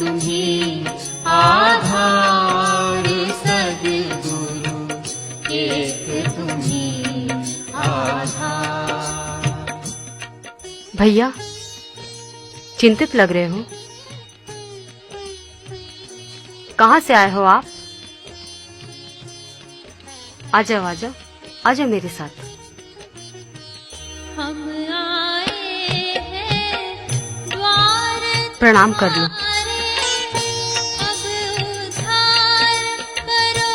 तुम्ही आधार सद्गुरु, एक तुम्ही आधार। भैया, चिंतित लग रहे हो। कहाँ से आए हो आप? आ जाओ आ जाओ, आ जाओ मेरे साथ। हम आए हैं द्वार प्रणाम कर लो। अब उद्धार करो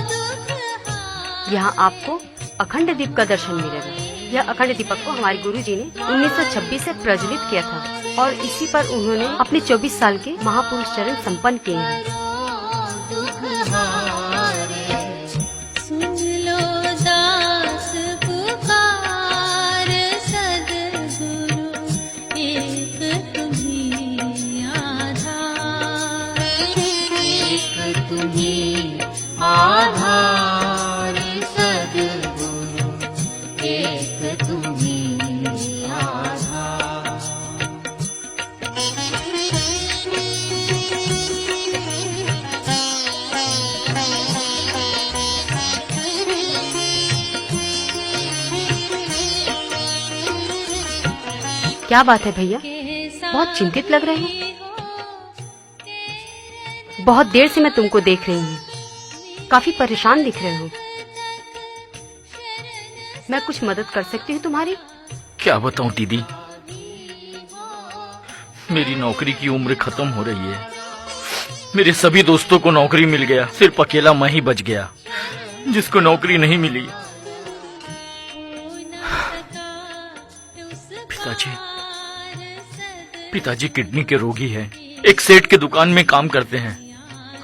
दुख। यहाँ आपको अखंड दीप का दर्शन मिलेगा। यह अखंड दीपक को हमारे गुरुजी ने 1926 से प्रज्वलित किया था और इसी पर उन्होंने अपने 24 साल के महापुरुष चरण संपन्न किए हैं। सुन लो दास पुकार सद्गुरु, एक तुम्ही आधार, एक तुम्ही आधार सद्गुरु, एक तुम्ही आधार। क्या बात है भैया, बहुत चिंतित लग रहे हो। बहुत देर से मैं तुमको देख रही हूँ, काफी परेशान दिख रहे हो। मैं कुछ मदद कर सकती हूँ तुम्हारी? क्या बताऊं दीदी, मेरी नौकरी की उम्र खत्म हो रही है। मेरे सभी दोस्तों को नौकरी मिल गया, सिर्फ अकेला मैं ही बच गया जिसको नौकरी नहीं मिली। पिताजी किडनी के रोगी हैं, एक सेठ के दुकान में काम करते हैं।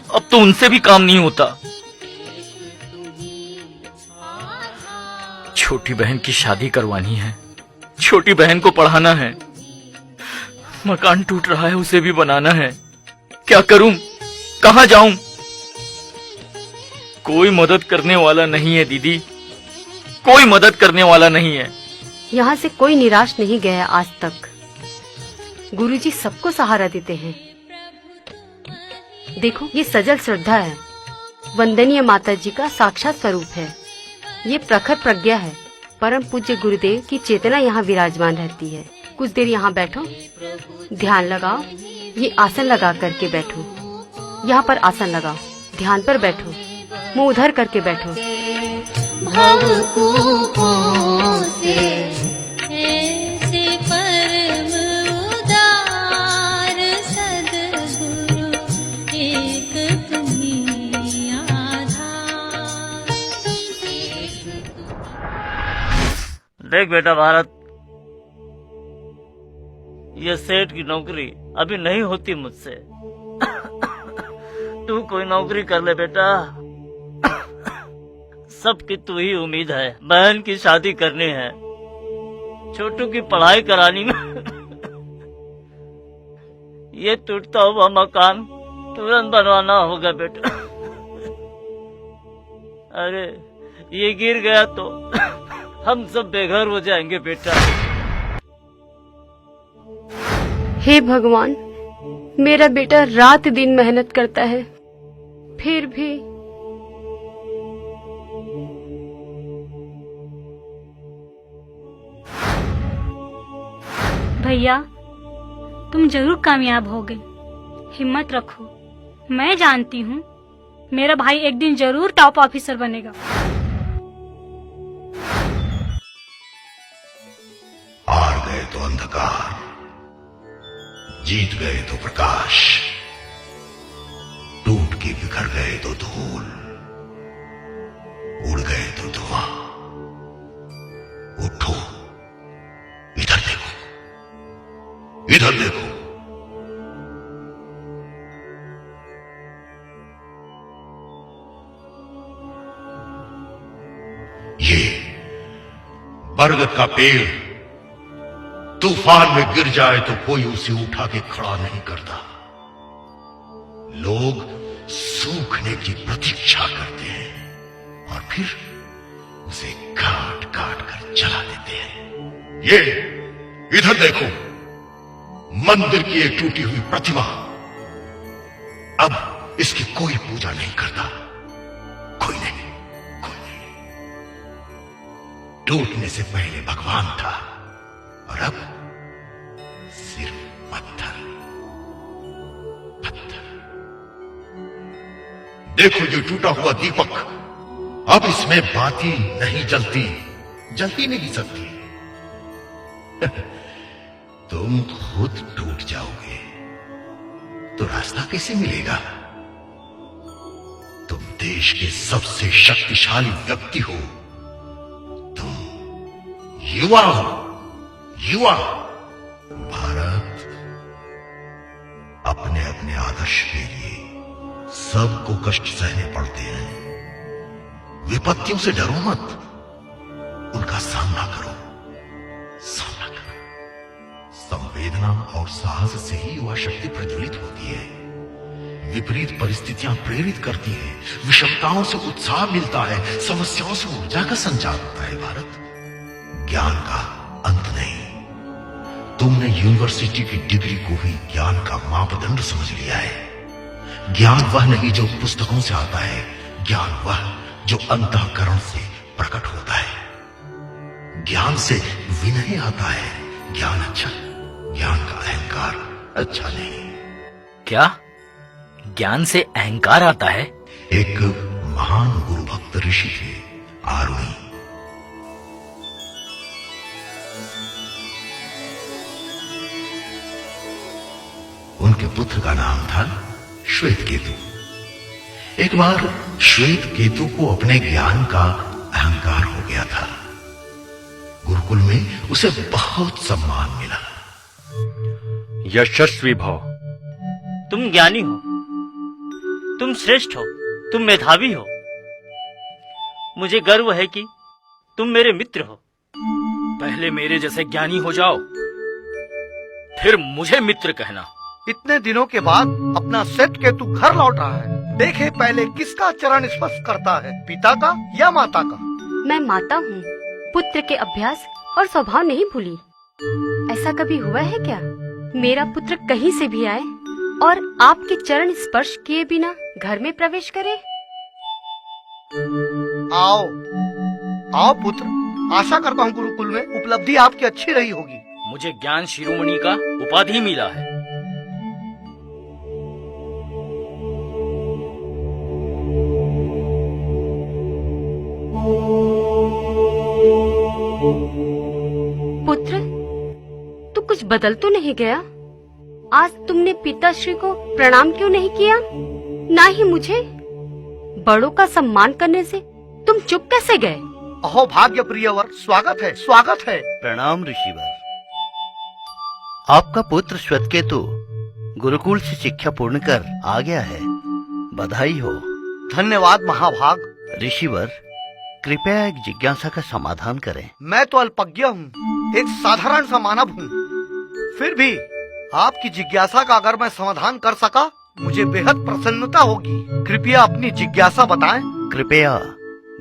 अब तो उनसे भी काम नहीं होता। छोटी बहन की शादी करवानी है, छोटी बहन को पढ़ाना है, मकान टूट रहा है उसे भी बनाना है। क्या करूं, कहां जाऊं? कोई मदद करने वाला नहीं है दीदी, कोई मदद करने वाला नहीं है। यहाँ से कोई निराश नहीं गया आज तक। गुरुजी सबको सहारा देते हैं। देखो, ये सजल श्रद्धा है, वंदनीय माता जी का साक्षात स्वरूप है। ये प्रखर प्रज्ञा है, परम पूज्य गुरुदेव की चेतना यहाँ विराजमान रहती है। कुछ देर यहाँ बैठो, ध्यान लगाओ। ये आसन लगा करके बैठो, यहाँ पर आसन लगाओ, ध्यान पर बैठो, मुंह उधर करके बैठो। भवकूपों से ऐसे परम उदार सद्गुरु, एक तुम्ही आधार। देख बेटा भारत, ये सेठ की नौकरी अभी नहीं होती मुझसे। तू कोई नौकरी कर ले बेटा, सबकी तू ही उम्मीद है। बहन की शादी करनी है, छोटू की पढ़ाई करानी है। ये टूटता हुआ मकान तुरंत बनवाना होगा बेटा। अरे ये गिर गया तो हम सब बेघर हो जाएंगे बेटा। हे भगवान, मेरा बेटा रात दिन मेहनत करता है, फिर भी भैया, तुम जरूर कामयाब होगे। हिम्मत रखो, मैं जानती हूँ मेरा भाई एक दिन जरूर टॉप ऑफिसर बनेगा। हार गए तो अंधकार, जीत गए तो प्रकाश, टूट के बिखर गए तो धूल, उड़ गए तो धुआं। उठो, इधर देखो, इधर देखो। ये बरगद का पेड़ तूफान में गिर जाए तो कोई उसे उठा के खड़ा नहीं करता। लोग सूखने की प्रतीक्षा करते हैं और फिर उसे काट काट कर जला देते हैं। ये इधर देखो, मंदिर की एक टूटी हुई प्रतिमा, अब इसकी कोई पूजा नहीं करता। कोई नहीं, कोई नहीं। टूटने से पहले भगवान था और अब सिर्फ पत्थर, पत्थर। देखो ये टूटा हुआ दीपक, अब इसमें बाती नहीं जलती, जलती नहीं सकती। तुम खुद टूट जाओगे तो रास्ता कैसे मिलेगा? तुम देश के सबसे शक्तिशाली व्यक्ति हो, तुम युवा हो, युवा। भारत अपने अपने आदर्श के लिए सबको कष्ट सहने पड़ते हैं। विपत्तियों से डरो मत, उनका सामना करो, सामना करो। संवेदना और साहस से ही युवा शक्ति प्रज्वलित होती है। विपरीत परिस्थितियां प्रेरित करती हैं, विषमताओं से उत्साह मिलता है, समस्याओं से ऊर्जा का संचार होता है। भारत ज्ञान का अंत नहीं। तुमने यूनिवर्सिटी की डिग्री को ही ज्ञान का मापदंड समझ लिया है। ज्ञान वह नहीं जो पुस्तकों से आता है, ज्ञान वह जो अंतःकरण से प्रकट होता है। ज्ञान से विनय आता है। ज्ञान अच्छा, ज्ञान का अहंकार अच्छा नहीं। क्या ज्ञान से अहंकार आता है? एक महान गुरु भक्त ऋषि थे, आरुणि। उनके पुत्र का नाम था श्वेत केतु। एक बार श्वेत केतु को अपने ज्ञान का अहंकार हो गया था। गुरुकुल में उसे बहुत सम्मान मिला। यशस्वी भव। तुम ज्ञानी हो, तुम श्रेष्ठ हो, तुम मेधावी हो। मुझे गर्व है कि तुम मेरे मित्र हो। पहले मेरे जैसे ज्ञानी हो जाओ, फिर मुझे मित्र कहना। इतने दिनों के बाद अपना श्वेत केतु घर लौट रहा है। देखे पहले किसका चरण स्पर्श करता है, पिता का या माता का? मैं माता हूँ, पुत्र के अभ्यास और स्वभाव नहीं भूली। ऐसा कभी हुआ है क्या मेरा पुत्र कहीं से भी आए और आपके चरण स्पर्श किए बिना घर में प्रवेश करे? आओ आओ पुत्र, आशा करता हूँ गुरुकुल में उपलब्धि आपकी अच्छी रही होगी। मुझे ज्ञान शिरोमणि का उपाधि मिला है। पुत्र, तू कुछ बदल तो नहीं गया? आज तुमने पिताश्री को प्रणाम क्यों नहीं किया? ना ही मुझे? बड़ों का सम्मान करने से तुम चुप कैसे गए? अहो भाग्य प्रियवर, स्वागत है, स्वागत है। प्रणाम ऋषिवर। आपका पुत्र श्वेतकेतु गुरुकुल से शिक्षा पूर्ण कर आ गया है, बधाई हो। धन्यवाद महाभाग। ऋषिवर, कृपया एक जिज्ञासा का समाधान करें। मैं तो अल्पज्ञ हूँ, एक साधारण सा मानव हूँ। फिर भी आपकी जिज्ञासा का अगर मैं समाधान कर सका, मुझे बेहद प्रसन्नता होगी। कृपया अपनी जिज्ञासा बताएं। कृपया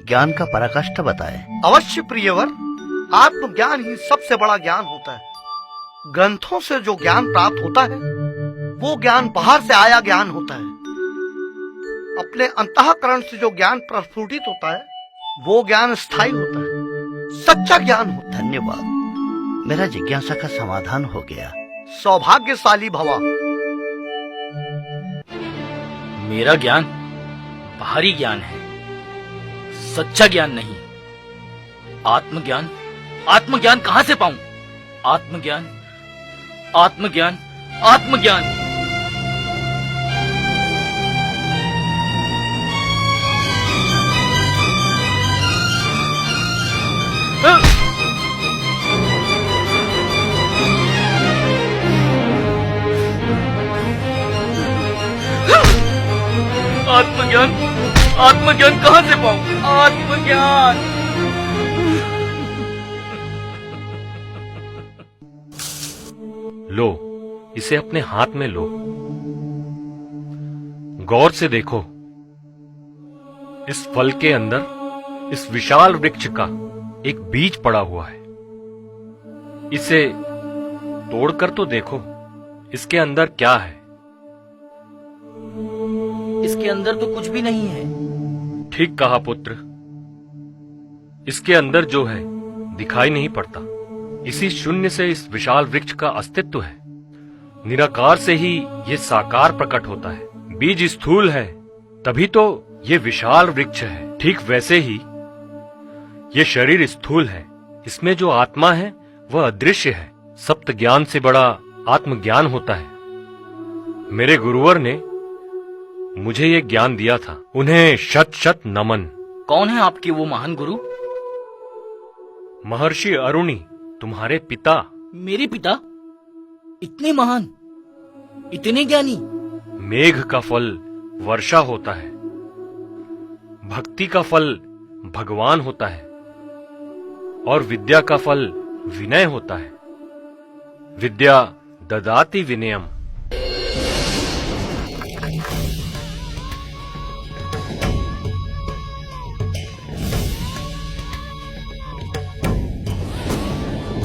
ज्ञान का पराकाष्ठ बताएं। अवश्य प्रियवर, आत्मज्ञान ही सबसे बड़ा ज्ञान होता है। ग्रंथों से जो ज्ञान प्राप्त होता है वो ज्ञान बाहर से आया ज्ञान होता है। अपने अंतःकरण से जो ज्ञान प्रस्फुटित होता है वो ज्ञान स्थायी होता है, सच्चा ज्ञान होता है। धन्यवाद, मेरा जिज्ञासा का समाधान हो गया। सौभाग्यशाली भवा। मेरा ज्ञान बाहरी ज्ञान है, सच्चा ज्ञान नहीं। आत्मज्ञान, आत्मज्ञान कहाँ से पाऊं? आत्मज्ञान, आत्मज्ञान, आत्मज्ञान। आत्मज्ञान, आत्मज्ञान कहाँ से पाऊं? आत्मज्ञान। लो, इसे अपने हाथ में लो। गौर से देखो, इस फल के अंदर इस विशाल वृक्ष का एक बीज पड़ा हुआ है। इसे तोड़कर तो देखो, इसके अंदर क्या है। इसके अंदर तो कुछ भी नहीं है। ठीक कहा पुत्र। इसके अंदर जो है दिखाई नहीं पड़ता। इसी शून्य से इस विशाल वृक्ष का अस्तित्व है। निराकार से ही ये साकार प्रकट होता है। बीज स्थूल है तभी तो ये विशाल वृक्ष है। ठीक वैसे ही ये शरीर स्थूल है। इसमें जो आत्मा है वह अदृश्य है। सप्त ज्ञान से बड़ा आत्मज्ञान होता है। मेरे गुरुवर ने मुझे ये ज्ञान दिया था। उन्हें शत शत नमन। कौन है आपके वो महान गुरु? महर्षि अरुणि, तुम्हारे पिता। मेरे पिता? इतने महान, इतने ज्ञानी? मेघ का फल वर्षा होता है, भक्ति का फल भगवान होता है और विद्या का फल विनय होता है। विद्या ददाति विनयम।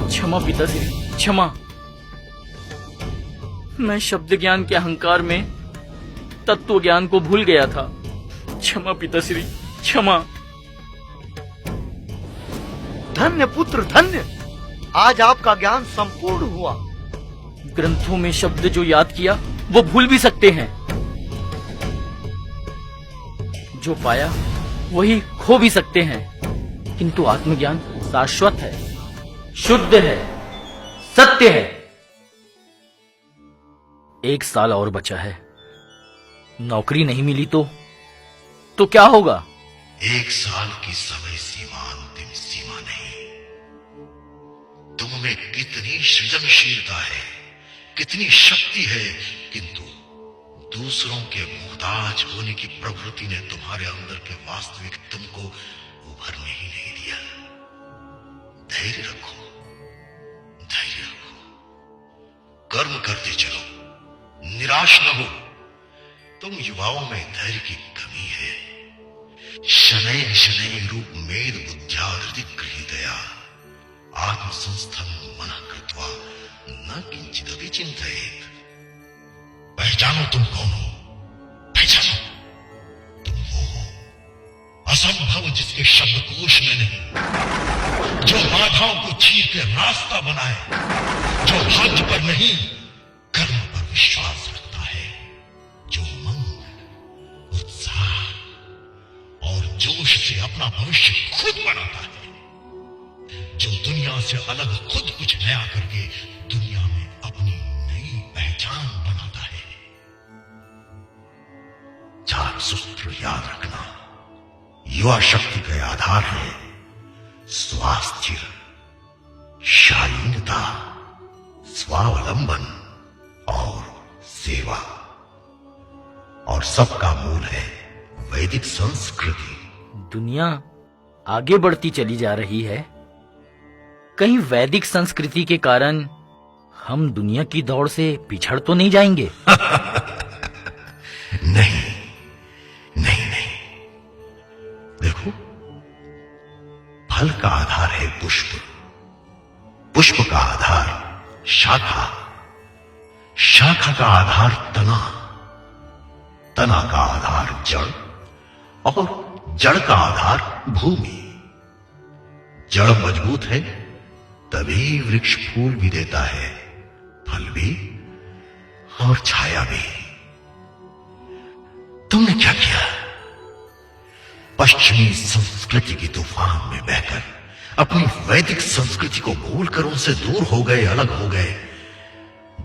क्षमा पिताश्री, क्षमा। मैं शब्द ज्ञान के अहंकार में तत्व ज्ञान को भूल गया था। क्षमा पिताश्री, क्षमा। धन्य पुत्र धन्य, आज आपका ज्ञान संपूर्ण हुआ। ग्रंथों में शब्द जो याद किया वो भूल भी सकते हैं। जो पाया वही खो भी सकते हैं, किंतु आत्मज्ञान शाश्वत है, शुद्ध है, सत्य है। 1 साल और बचा है। नौकरी नहीं मिली तो क्या होगा? 1 साल की समय सीमा अंतिम सीमा नहीं। तुम में कितनी सृजनशीलता है, कितनी शक्ति है, किंतु दूसरों के मुहताज होने की प्रवृत्ति ने तुम्हारे अंदर के वास्तविक तुमको उभरने ही नहीं दिया। धैर्य रखो, धैर्य रखो, कर्म करते चलो, निराश न हो। तुम युवाओं में धैर्य की कमी है। शनैः शनैः रूप मेद बुद्ध्या हृदया आत्मसंस्थं मनः कृत्वा न किंचिदपि चिंतयेत्। पहचानो तुम कौन हो, पहचानो। तुम वो हो असंभव जिसके शब्दकोश में नहीं, जो बाधाओं को चीर के रास्ता बनाए, जो भाग्य पर नहीं कर्म पर विश्वास रखता है, जो मंग, उत्साह और जोश से अपना भविष्य खुद बनाता है, जो दुनिया से अलग खुद कुछ नया करके दुनिया में अपनी नई पहचान बनाता है। 4 सूत्र याद रखना। युवा शक्ति के आधार है स्वास्थ्य, शालीनता, स्वावलंबन और सेवा, और सबका मूल है वैदिक संस्कृति। दुनिया आगे बढ़ती चली जा रही है। कहीं वैदिक संस्कृति के कारण हम दुनिया की दौड़ से पिछड़ तो नहीं जाएंगे? नहीं नहीं नहीं। देखो, फल का आधार है पुष्प, पुष्प का आधार शाखा, शाखा का आधार तना, तना का आधार जड़ और जड़ का आधार भूमि। जड़ मजबूत है तभी वृक्ष फूल भी देता है, फल भी और छाया भी। तुमने क्या किया? पश्चिमी संस्कृति की तूफान में बहकर अपनी वैदिक संस्कृति को भूलकर उनसे दूर हो गए, अलग हो गए।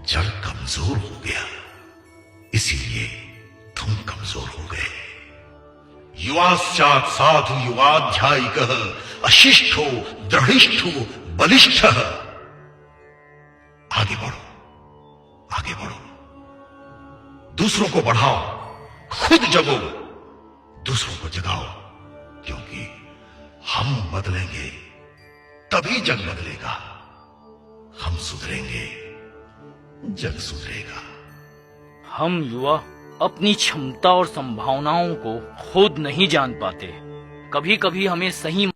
जड़ कमजोर हो गया, इसीलिए तुम कमजोर हो गए। युवाश्चात् साधु युवाध्यायिकः अशिष्टो दृढ़िष्ठो बलिष्ठ। आगे बढ़ो, आगे बढ़ो, दूसरों को बढ़ाओ, खुद जगो, दूसरों को जगाओ, क्योंकि हम बदलेंगे तभी जग बदलेगा। हम सुधरेंगे, जग सुधरेगा। हम युवा अपनी क्षमता और संभावनाओं को खुद नहीं जान पाते। कभी कभी हमें सही